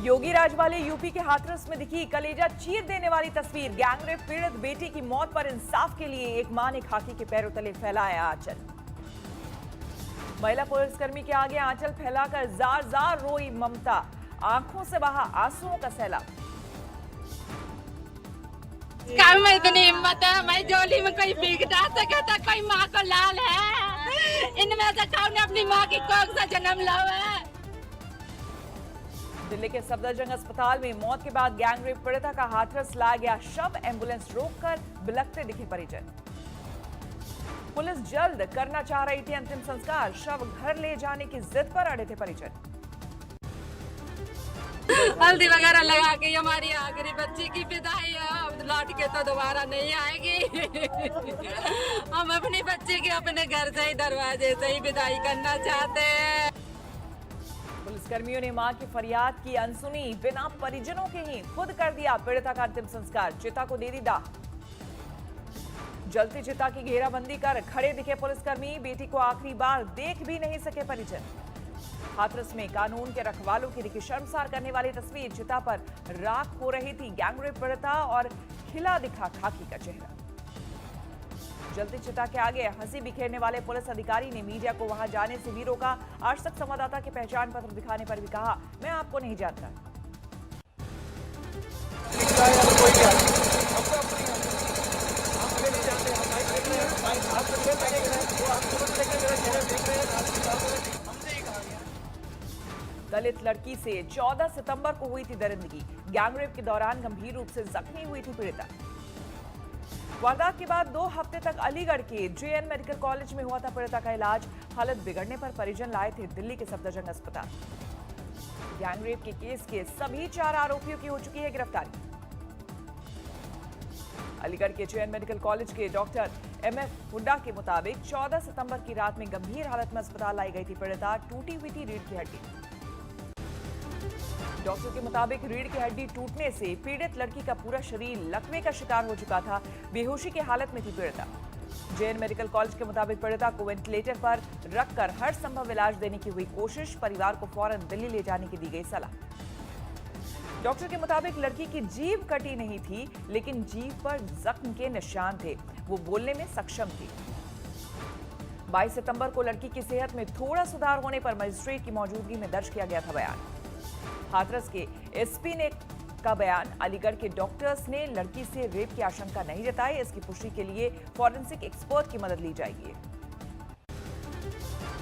योगी राज वाले यूपी के हाथरस में दिखी कलेजा चीर देने वाली तस्वीर। गैंगरेप पीड़ित बेटी की मौत पर इंसाफ के लिए एक मां ने खाकी के पैरों तले फैलाया आंचल। महिला पुलिसकर्मी के आगे आंचल फैलाकर जार जार रोई ममता, आंखों से बहा आंसुओं का सैलाब। काम में इतनी हिम्मत है, मैं झोली में कोई भीख डाल सके तो कोई माँ को लाल है। इनमें से कौन ने अपनी माँ की कोख से जन्म लिया है। दिल्ली के सफदरजंग अस्पताल में मौत के बाद गैंगरेप पीड़िता का हाथरस लाया गया शव। एम्बुलेंस रोककर बिलखते दिखे परिजन। पुलिस जल्द करना चाह रही थी अंतिम संस्कार, शव घर ले जाने की जिद पर अड़े थे परिजन। हल्दी वगैरह लगा के हमारी आखिरी बच्ची की विदाई है, लौट के तो दोबारा नहीं आएगी। हम अपनी बच्ची की अपने घर से ही दरवाजे से ही विदाई करना चाहते हैं। पुलिसकर्मियों ने मां की फरियाद की अनसुनी, बिना परिजनों के ही खुद कर दिया पीड़िता का अंतिम संस्कार, चिता को दे दी दाह। जलती चिता की घेराबंदी कर खड़े दिखे पुलिसकर्मी, बेटी को आखिरी बार देख भी नहीं सके परिजन। हाथरस में कानून के रखवालों की दिखी शर्मसार करने वाली तस्वीर, चिता पर राख हो रही थी गैंगरेप पीड़िता और खिला दिखा खाकी का चेहरा। जलती चिता के आगे हंसी बिखेरने वाले पुलिस अधिकारी ने मीडिया को वहां जाने से भी रोका। आज तक संवाददाता के पहचान पत्र दिखाने पर भी कहा, मैं आपको नहीं जानता। दलित लड़की से 14 सितंबर को हुई थी दरिंदगी। गैंगरेप के दौरान गंभीर रूप से जख्मी हुई थी पीड़िता। वारदात के बाद 2 हफ्ते तक अलीगढ़ के जेएन मेडिकल कॉलेज में हुआ था पीड़िता का इलाज। हालत बिगड़ने पर परिजन लाए थे दिल्ली के सफदरजंग अस्पताल। गैंगरेप के केस के सभी 4 आरोपियों की हो चुकी है गिरफ्तारी। अलीगढ़ के जेएन मेडिकल कॉलेज के डॉक्टर एमएफ हुड्डा के मुताबिक 14 सितंबर की रात में गंभीर हालत में अस्पताल लाई गई थी पीड़िता। टूटी हुई थी रीढ़ की हड्डी। डॉक्टर के मुताबिक रीढ़ की हड्डी टूटने से पीड़ित लड़की का पूरा शरीर लकवे का शिकार हो चुका था। बेहोशी की हालत में थी पीड़िता। जेएन मेडिकल कॉलेज के मुताबिक पीड़िता को वेंटिलेटर पर रखकर हर संभव इलाज देने की हुई कोशिश। परिवार को फौरन दिल्ली ले जाने की दी गई सलाह। डॉक्टर के मुताबिक लड़की की जीभ कटी नहीं थी, लेकिन जीभ पर जख्म के निशान थे। वो बोलने में सक्षम थी। 22 सितंबर को लड़की की सेहत में थोड़ा सुधार होने पर मजिस्ट्रेट की मौजूदगी में दर्ज किया गया था बयान। हाथरस के एसपी ने का बयान, अलीगढ़ के डॉक्टर्स ने लड़की से रेप की आशंका नहीं जताई। इसकी पुष्टि के लिए फॉरेंसिक एक्सपर्ट की मदद ली जाएगी।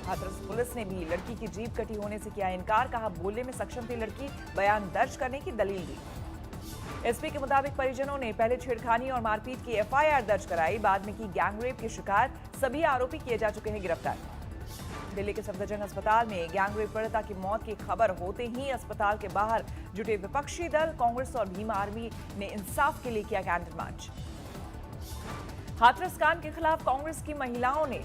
हाथरस पुलिस ने भी लड़की की जीभ कटी होने से किया इनकार, कहा बोलने में सक्षम थी लड़की, बयान दर्ज करने की दलील दी। एसपी के मुताबिक परिजनों ने पहले छेड़खानी और मारपीट की एफआईआर दर्ज कराई, बाद में की गैंगरेप की शिकायत। सभी आरोपी किए जा चुके हैं गिरफ्तार। दिल्ली के सफदरजंग अस्पताल में गैंगरेप पीड़िता की मौत की खबर होते ही अस्पताल के बाहर जुटे विपक्षी दल, कांग्रेस और भीम आर्मी ने इंसाफ के लिए किया कैंडल मार्च। हाथरस कांड के खिलाफ कांग्रेस की महिलाओं ने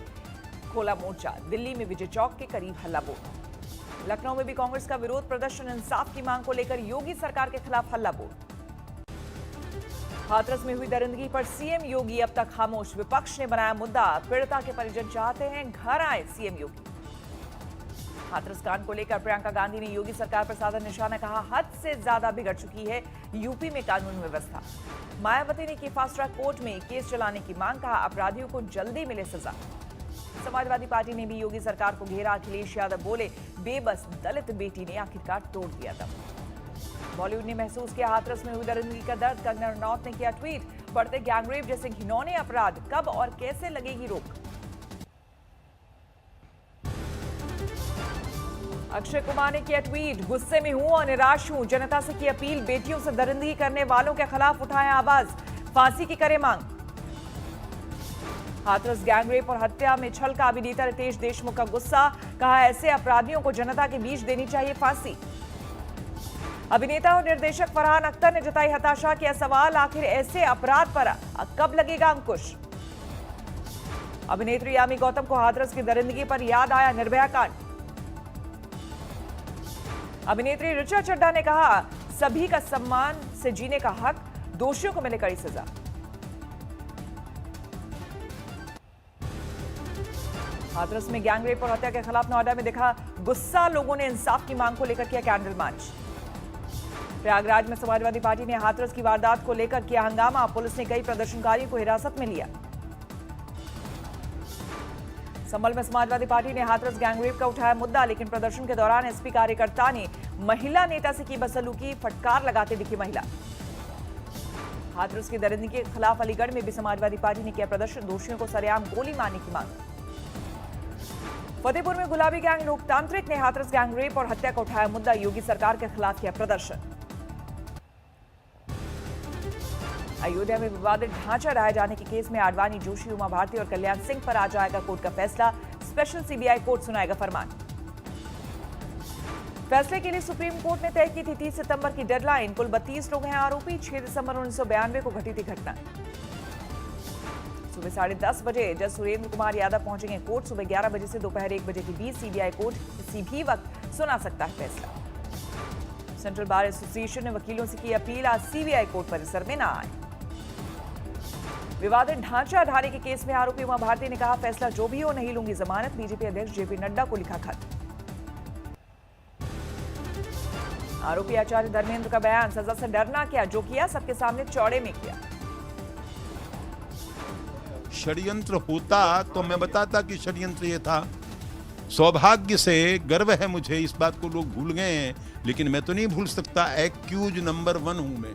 खोला मोर्चा। दिल्ली में विजय चौक के करीब हल्ला बोल। लखनऊ में भी कांग्रेस का विरोध प्रदर्शन। इंसाफ की मांग को लेकर योगी सरकार के खिलाफ हल्ला बोल। हाथरस में हुई दरिंदगी पर सीएम योगी अब तक खामोश। विपक्ष ने बनाया मुद्दा, पीड़िता के परिजन चाहते हैं घर आए सीएम योगी। हाथरस कांड को लेकर प्रियंका गांधी ने योगी सरकार पर साधा निशाना, कहा हद से ज्यादा बिगड़ चुकी है यूपी में कानून व्यवस्था। मायावती ने की फास्ट ट्रैक कोर्ट में केस चलाने की मांग, कहा अपराधियों को जल्दी मिले सजा। समाजवादी पार्टी ने भी योगी सरकार को घेरा। अखिलेश यादव बोले, बेबस दलित बेटी ने आखिरकार तोड़ दिया दम। बॉलीवुड ने महसूस किया हाथरस में हुई दरिंदगी का दर्द। कंगना रनौत ने किया ट्वीट, बढ़ते गैंगरेप जैसे घिनौने अपराध कब और कैसे लगेगी रोक। अक्षय कुमार ने किया ट्वीट, गुस्से में हूं और निराश हूं, जनता से की अपील, बेटियों से दरिंदगी करने वालों के खिलाफ उठाएं आवाज, फांसी की करे मांग। हाथरस गैंगरेप और हत्या में छल का अभिनेता रितेश देशमुख का गुस्सा, कहा ऐसे अपराधियों को जनता के बीच देनी चाहिए फांसी। अभिनेता और निर्देशक फरहान अख्तर ने जताई हताशा, किया सवाल, आखिर ऐसे अपराध पर कब लगेगा अंकुश। अभिनेत्री यामी गौतम को हाथरस की दरिंदगी पर याद आया निर्भया कांड। अभिनेत्री ऋचा चड्ढा ने कहा, सभी का सम्मान से जीने का हक, दोषियों को मिले कड़ी सजा। हाथरस में गैंगरेप और हत्या के खिलाफ नोएडा में दिखा गुस्सा, लोगों ने इंसाफ की मांग को लेकर किया कैंडल मार्च। प्रयागराज में समाजवादी पार्टी ने हाथरस की वारदात को लेकर किया हंगामा। पुलिस ने कई प्रदर्शनकारियों को हिरासत में लिया। संभल में समाजवादी पार्टी ने हाथरस गैंगरेप का उठाया मुद्दा, लेकिन प्रदर्शन के दौरान एसपी कार्यकर्ता ने महिला नेता से की बदसलूकी, फटकार लगाते दिखी महिला। हाथरस की दरिंदगी के खिलाफ अलीगढ़ में भी समाजवादी पार्टी ने किया प्रदर्शन, दोषियों को सरेआम गोली मारने की मांग। फतेहपुर में गुलाबी गैंग लोकतांत्रिक ने हाथरस गैंगरेप और हत्या का उठाया मुद्दा, योगी सरकार के खिलाफ किया प्रदर्शन। अयोध्या में विवादित ढांचा ढाए जाने के केस में आडवाणी, जोशी, उमा भारती और कल्याण सिंह पर आ जाएगा कोर्ट का फैसला। स्पेशल सीबीआई कोर्ट सुनाएगा फरमान। फैसले के लिए सुप्रीम कोर्ट ने तय की थी 30 सितंबर की डेडलाइन। कुल 32 लोग हैं आरोपी। 6 दिसंबर 1992 को घटी थी घटना। सुबह 10:30 बजे जज सुरेंद्र कुमार यादव पहुंचेंगे कोर्ट। सुबह 11 बजे से दोपहर 1 बजे के बीच सीबीआई कोर्ट किसी भी वक्त सुना सकता है फैसला। सेंट्रल बार एसोसिएशन ने वकीलों से की अपील, आज सीबीआई कोर्ट परिसर में न आए। विवादित ढांचा ढाने के केस में आरोपी उमा भारती ने कहा, फैसला जो भी हो नहीं लूंगी जमानत। बीजेपी अध्यक्ष जेपी नड्डा को लिखा खत। आरोपी आचार्य धर्मेंद्र का बयान, सजा से डरना क्या, जो किया सबके सामने चौड़े में किया। षड्यंत्र होता तो मैं बताता कि षड्यंत्र ये था। सौभाग्य से गर्व है मुझे, इस बात को लोग भूल गए हैं, लेकिन मैं तो नहीं भूल सकता। एक्यूज नंबर 1 हूं मैं।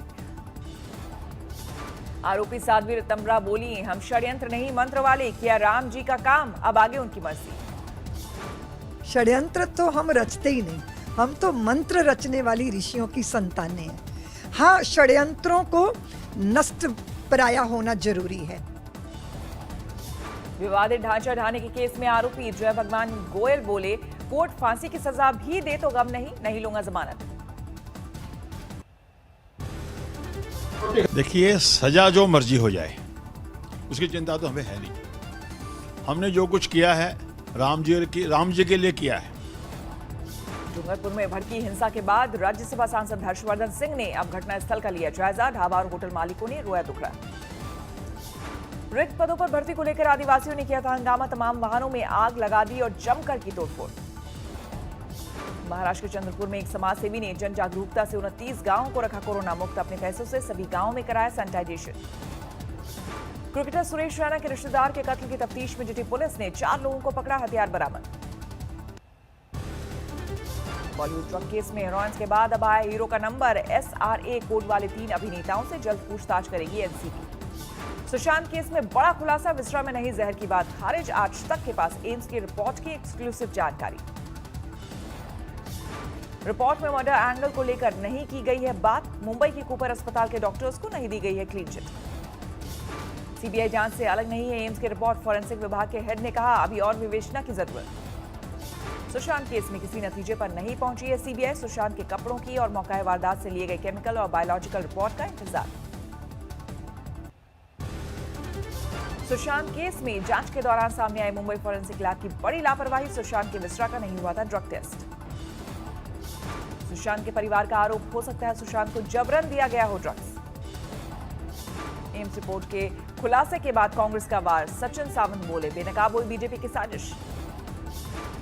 आरोपी साध्वी रतम्बरा बोली, हम षड्यंत्र नहीं मंत्र वाले, किया राम जी का काम, अब आगे उनकी मर्जी। षड्यंत्र तो हम रचते ही नहीं, हम तो मंत्र रचने वाली ऋषियों की संतानें हैं। हाँ, षड्यंत्रों को नष्ट पराया होना जरूरी है। विवादित ढांचा ढाने के केस में आरोपी जय भगवान गोयल बोले, कोर्ट फांसी की सजा भी दे तो गम नहीं लूंगा जमानत। देखिए, सजा जो मर्जी हो जाए उसकी चिंता तो हमें है नहीं। हमने जो कुछ किया है राम जी के लिए किया है। डूंगरपुर में भड़की हिंसा के बाद राज्यसभा सांसद हर्षवर्धन सिंह ने अब घटनास्थल का लिया जायजा। ढाबा और होटल मालिकों ने रोया दुखड़ा। रिक्त पदों पर भर्ती को लेकर आदिवासियों ने किया था हंगामा। तमाम वाहनों में आग लगा दी और जमकर की तोड़फोड़। महाराष्ट्र के चंद्रपुर में एक समाजसेवी ने जन जागरूकता से 29 गांवों को रखा कोरोना मुक्त। अपने पैसों से सभी गांवों में कराया सैनिटाइजेशन। क्रिकेटर सुरेश रैना के रिश्तेदार के कत्ल की तफ्तीश में जुटी पुलिस ने 4 लोगों को पकड़ा, हथियार बरामद। बॉलीवुड ट्रक केस में हेरोइंस के बाद अब आया हीरो का नंबर। SRA कोड वाले 3 अभिनेताओं से जल्द पूछताछ करेगी एनसीबी। सुशांत केस में बड़ा खुलासा, विश्रा में नहीं जहर की बात खारिज। आज तक के पास एम्स की रिपोर्ट की एक्सक्लूसिव जानकारी। रिपोर्ट में मर्डर एंगल को लेकर नहीं की गई है बात। मुंबई के कूपर अस्पताल के डॉक्टर्स को नहीं दी गई है क्लीन चिट। सीबीआई जांच से अलग नहीं है एम्स की रिपोर्ट। फॉरेंसिक विभाग के हेड ने कहा, अभी और विवेचना की जरूरत। सुशांत केस में किसी नतीजे पर नहीं पहुंची है सीबीआई। सुशांत के कपड़ों की और मौका वारदात से लिए गए केमिकल और बायोलॉजिकल रिपोर्ट का इंतजार। सुशांत केस में जांच के दौरान सामने आई मुंबई फॉरेंसिक लैब की बड़ी लापरवाही। सुशांत के विश्रा का नहीं हुआ था ड्रग टेस्ट। सुशांत के परिवार का आरोप हो सकता है सुशांत को जबरन दिया गया हो ड्रग्स। एम्स रिपोर्ट के खुलासे के बाद कांग्रेस का वार। सचिन सावंत बोले, बेनकाब हुई बीजेपी की साजिश।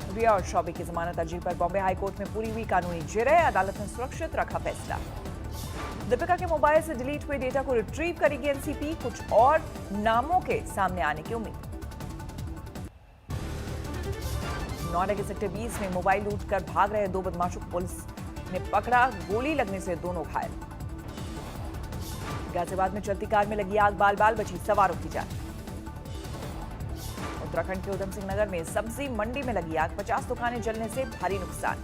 रिया और शौबे की जमानत अर्जी पर बॉम्बे हाईकोर्ट में पूरी हुई कानूनी जिरह। अदालत ने सुरक्षित रखा फैसला। दीपिका के मोबाइल से डिलीट हुए डेटा को रिट्रीव करेगी एनसीपी। कुछ और नामों के सामने आने की उम्मीद। नोएडा के सेक्टर 20 में मोबाइल लूट कर भाग रहे 2 बदमाशों को पुलिस ने पकड़ा। गोली लगने से दोनों घायल। गाजियाबाद में चलती कार में लगी आग, बाल बाल बची सवारों की जान। उत्तराखंड के उधम सिंह नगर में सब्जी मंडी में लगी आग, 50 दुकानें जलने से भारी नुकसान।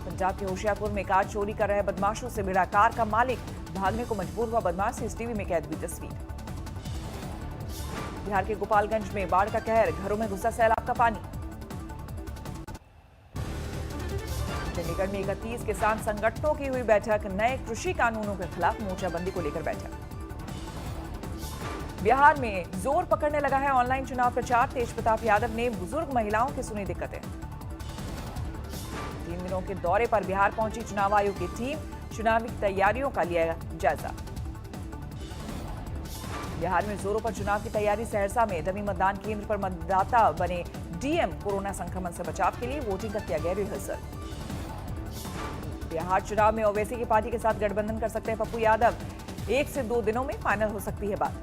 पंजाब के होशियारपुर में कार चोरी कर रहे बदमाशों से भिड़ा कार का मालिक, भागने को मजबूर हुआ बदमाश। सीसीटीवी में कैद हुई तस्वीर। बिहार के गोपालगंज में बाढ़ का कहर, घरों में घुसा सैलाब का पानी। चंडीगढ़ में 31 किसान संगठनों की हुई बैठक, नए कृषि कानूनों के खिलाफ मोर्चाबंदी को लेकर बैठक। बिहार में जोर पकड़ने लगा है ऑनलाइन चुनाव प्रचार। तेजप्रताप यादव ने बुजुर्ग महिलाओं की सुनी दिक्कतें। 3 दिनों के दौरे पर बिहार पहुंची चुनाव आयोग की टीम, चुनावी तैयारियों का लिया जायजा। बिहार में जोरों पर चुनाव की तैयारी। सहरसा में डमी मतदान केंद्र पर मतदाता बने डीएम। कोरोना संक्रमण से बचाव के लिए वोटिंग का किया गया रिहर्सल। बिहार चुनाव में ओवैसी की पार्टी के साथ गठबंधन कर सकते हैं पप्पू यादव। 1 से 2 दिनों में फाइनल हो सकती है बात।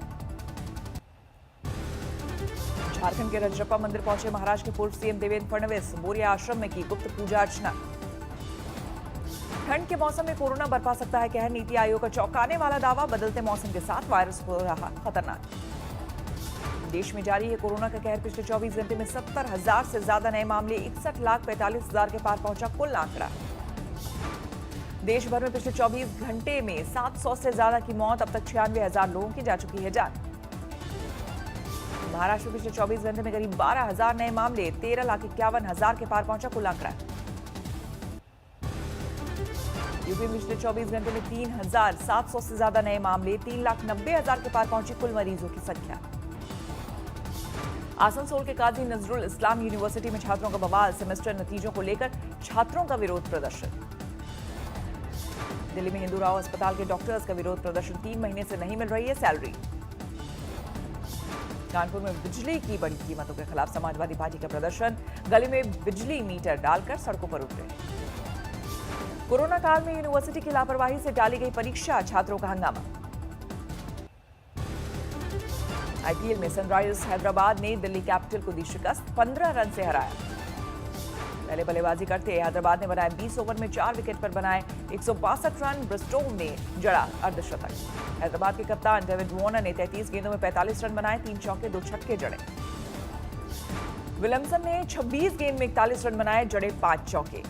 झारखंड के रजरप्पा मंदिर पहुंचे महाराष्ट्र के पूर्व सीएम देवेंद्र फडणवीस। बोरिया आश्रम में की गुप्त पूजा अर्चना। ठंड के मौसम में कोरोना बरपा सकता है कहर। नीति आयोग का चौंकाने वाला दावा। बदलते मौसम के साथ वायरस हो रहा खतरनाक। देश में जारी है कोरोना का कहर। पिछले 24 घंटे में 70,000 से ज्यादा नए मामले। 61,45,000 के पार पहुंचा कुल आंकड़ा। देश भर में पिछले 24 घंटे में 700 से ज्यादा की मौत। अब तक 96,000 लोगों की जा चुकी है जान। महाराष्ट्र में पिछले 24 घंटे में करीब 12,000 नए मामले। 13,51,000 के पार पहुंचा कुल आंकड़ा। यूपी में पिछले 24 घंटे में 3,700 से ज्यादा नए मामले। 3,90,000 के पार पहुंची कुल मरीजों की संख्या। आसनसोल के काजी नजरुल इस्लाम यूनिवर्सिटी में छात्रों का बवाल। सेमेस्टर नतीजों को लेकर छात्रों का विरोध प्रदर्शन। दिल्ली में हिंदू राव अस्पताल के डॉक्टर्स का विरोध प्रदर्शन। 3 महीने से नहीं मिल रही है सैलरी। कानपुर में बिजली की बड़ी कीमतों के खिलाफ समाजवादी पार्टी का प्रदर्शन। गली में बिजली मीटर डालकर सड़कों पर उतरे। कोरोना काल में यूनिवर्सिटी की लापरवाही से टाली गई परीक्षा। छात्रों का हंगामा। आईपीएल में सनराइजर्स हैदराबाद ने दिल्ली कैपिटल को दी शिकस्त। 15 रन से हराया। पहले बल्लेबाजी करते हैदराबाद ने बनाए 20 ओवर में 4 विकेट पर बनाए 162 रन। ब्रिस्टो ने जड़ा अर्धशतक। हैदराबाद के कप्तान डेविड वार्नर ने 33 गेंदों में 45 रन बनाए। 3 चौके 2 छक्के जड़े। विलियमसन ने 26 गेंद में 41 रन बनाए। जड़े 5 चौके।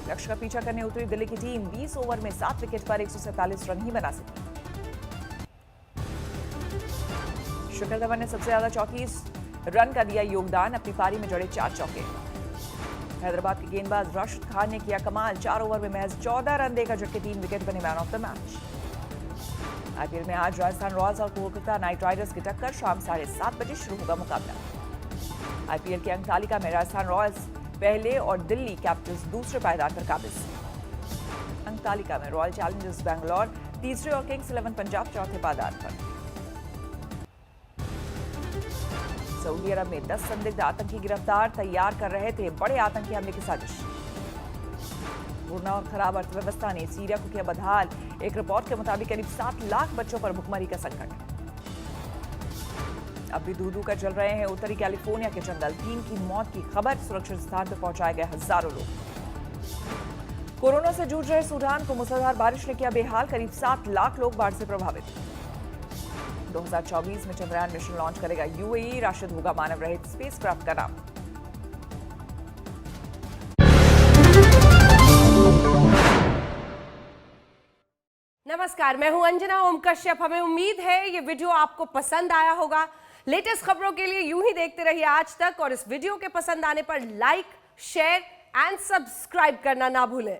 लक्ष्य का पीछा करने उतरी दिल्ली की टीम 20 ओवर में 7 विकेट पर 147 रन ही बना सकी। शिखर धवन ने सबसे ज्यादा 34 रन का दिया योगदान। अपनी पारी में जड़े 4 चौके। हैदराबाद के गेंदबाज राशिद खान ने किया कमाल। 4 ओवर में महज 14 रन देकर जड़के 3 विकेट बने man of the match. IPL में आज राजस्थान रॉयल्स और कोलकाता नाइट राइडर्स की टक्कर। शाम 7:30 बजे शुरू होगा मुकाबला। आईपीएल की अंक तालिका में राजस्थान रॉयल्स पहले और दिल्ली कैपिटल्स दूसरे पायदान पर काबिज। अंक तालिका में रॉयल चैलेंजर्स बैंगलोर तीसरे और किंग्स 11 पंजाब चौथे पायदान पर। सऊदी अरब में 10 संदिग्ध आतंकी गिरफ्तार। तैयार कर रहे थे बड़े आतंकी हमले की साजिश। बुरना और खराब अर्थव्यवस्था ने सीरिया को किया बदहाल। एक रिपोर्ट के मुताबिक करीब 7 लाख बच्चों पर भुखमरी का संकट। अब भी दूर कर जल रहे हैं उत्तरी कैलिफोर्निया के जंगल। 3 की मौत की खबर। सुरक्षित स्थान पर पहुंचाए गए हजारों लोग। कोरोना से जूझ रहे सूडान को मूसलाधार बारिश ने किया बेहाल। करीब 7 लाख लोग बाढ़ से प्रभावित। 2024 में चंद्रयान मिशन लॉन्च करेगा यूएई। राशिद होगा मानव रहित स्पेसक्राफ्ट का नाम। नमस्कार, मैं हूं अंजना ओम कश्यप। हमें उम्मीद है ये वीडियो आपको पसंद आया होगा। लेटेस्ट खबरों के लिए यूं ही देखते रहिए आज तक और इस वीडियो के पसंद आने पर लाइक, शेयर एंड सब्सक्राइब करना ना भूलें।